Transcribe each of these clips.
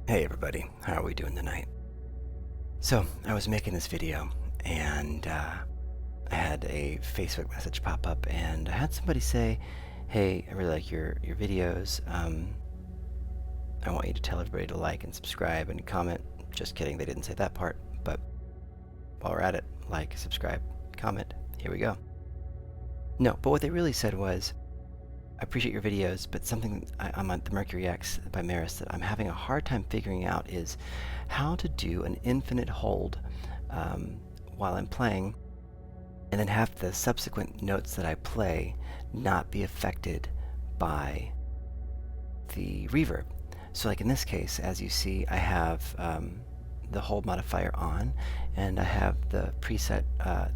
Hey everybody, how are we doing tonight? So, I was making this video and I had a Facebook message pop up and I had somebody say, hey, I really like your videos. I want you to tell everybody to like and subscribe and comment. Just kidding, they didn't say that part, but while we're at it, like, subscribe, comment, here we go. No, but what they really said was, I appreciate your videos, but something I'm on the Mercury X by Meris that I'm having a hard time figuring out is how to do an infinite hold while I'm playing, and then have the subsequent notes that I play not be affected by the reverb. So like in this case, as you see, I have the hold modifier on, and I have the preset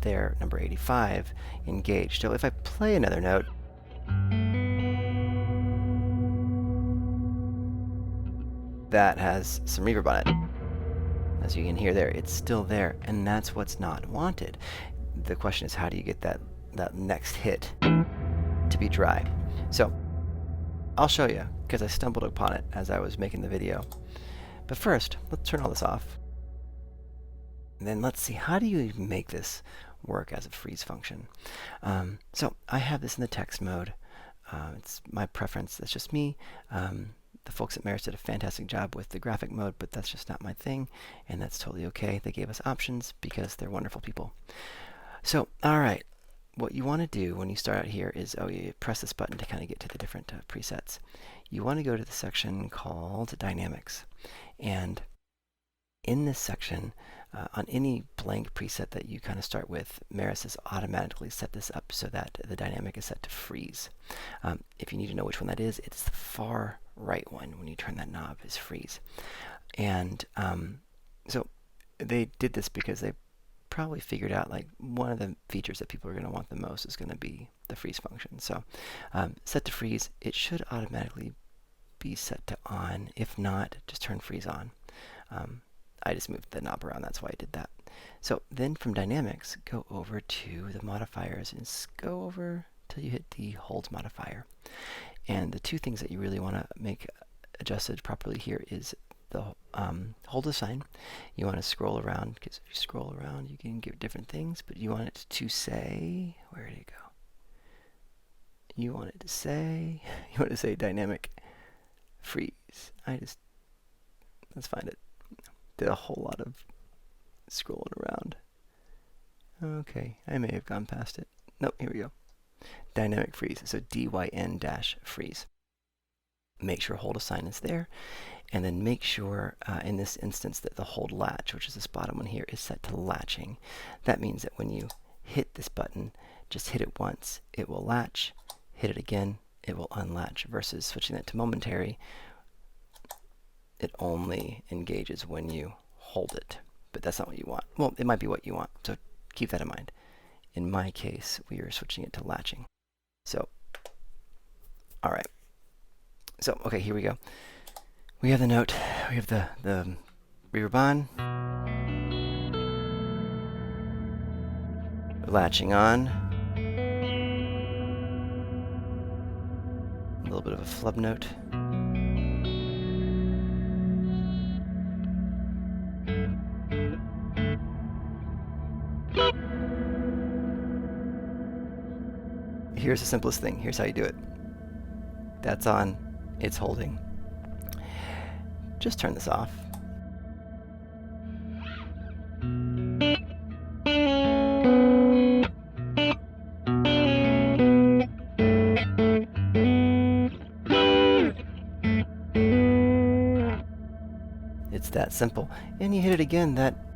there, number 85, engaged. So if I play another note, that has some reverb on it. As you can hear there, it's still there, and that's what's not wanted. The question is, how do you get that next hit to be dry? So I'll show you, because I stumbled upon it as I was making the video. But first, let's turn all this off. And then let's see, how do you even make this work as a freeze function? So I have this in the text mode. It's my preference. That's just me. The folks at Meris did a fantastic job with the graphic mode, but that's just not my thing, and that's totally okay. They gave us options because they're wonderful people. So, all right, what you want to do when you start out here is, you press this button to kind of get to the different presets. You want to go to the section called Dynamics, and in this section, on any blank preset that you kind of start with, Meris has automatically set this up so that the dynamic is set to freeze. If you need to know which one that is, it's the far right one. When you turn that knob, is freeze. And so they did this because they probably figured out like one of the features that people are going to want the most is going to be the freeze function. So set to freeze, it should automatically be set to on. If not, just turn freeze on. I just moved the knob around, that's why I did that. So then from Dynamics, go over to the modifiers and go over till you hit the hold modifier. And the two things that you really want to make adjusted properly here is the hold assign. You want to scroll around, because if you scroll around, you can give different things, but you want it to say, where did it go? You want it to say, dynamic freeze. Let's find it. Did a whole lot of scrolling around. Okay, I may have gone past it. Nope, here we go. Dynamic freeze, so DYN-freeze. Make sure hold assign is there, and then make sure in this instance that the hold latch, which is this bottom one here, is set to latching. That means that when you hit this button, just hit it once, it will latch. Hit it again, it will unlatch, versus switching that to momentary. It only engages when you hold it, but that's not what you want. Well, it might be what you want, so keep that in mind. In my case, we are switching it to latching. So, all right. So, okay, here we go. We have the note. We have the reverb on. Latching on. A little bit of a flub note. Here's the simplest thing. Here's how you do it. That's on. It's holding. Just turn this off. It's that simple. And you hit it again, that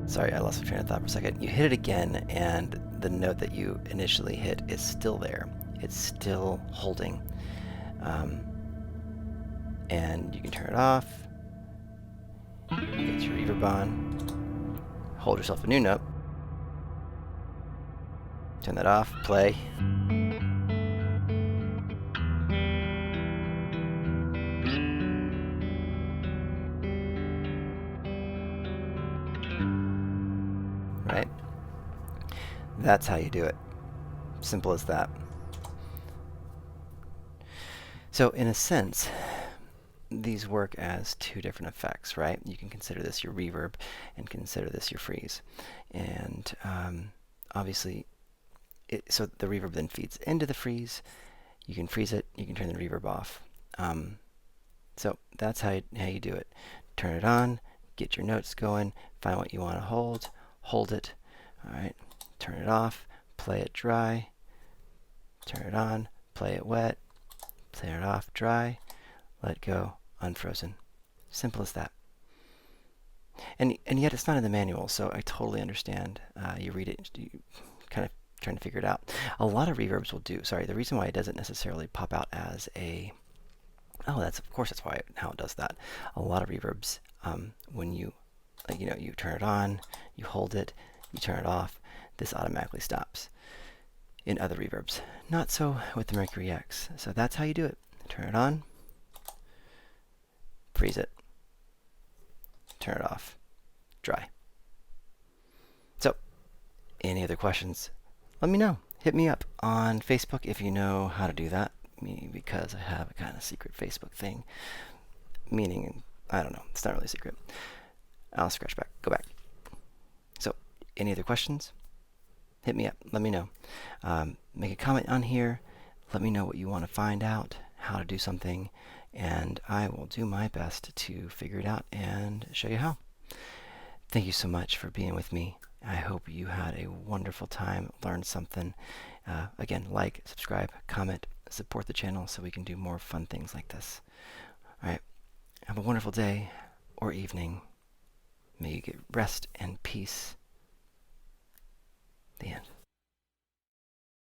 sorry, I lost my train of thought for a second. You hit it again, and the note that you initially hit is still there. It's still holding. And you can turn it off. Get your reverb on. Hold yourself a new note. Turn that off. Play. That's how you do it. Simple as that. So in a sense, these work as two different effects, right? You can consider this your reverb and consider this your freeze. And obviously, so the reverb then feeds into the freeze. You can freeze it, you can turn the reverb off. So that's how you do it. Turn it on, get your notes going, find what you want to hold it. All right, turn it off, play it dry, turn it on, play it wet, turn it off, dry, let go, unfrozen. Simple as that. And yet it's not in the manual, so I totally understand. You read it, you kind of trying to figure it out. A lot of reverbs will do. Sorry, the reason why it doesn't necessarily pop out as a that's of course that's why how it does that. A lot of reverbs, when you you turn it on, you hold it, you turn it off, this automatically stops. In other reverbs, not so with the Mercury X. So that's how you do it. Turn it on, freeze it, turn it off, dry. So, any other questions? Let me know. Hit me up on Facebook if you know how to do that. Me, because I have a kind of secret Facebook thing. Meaning, I don't know, it's not really secret. I'll scratch back, go back. So, any other questions? Hit me up, let me know. Make a comment on here, let me know what you want to find out, how to do something, and I will do my best to figure it out and show you how. Thank you so much for being with me. I hope you had a wonderful time, learned something. Again, like, subscribe, comment, support the channel so we can do more fun things like this. All right, have a wonderful day or evening. May you get rest and peace.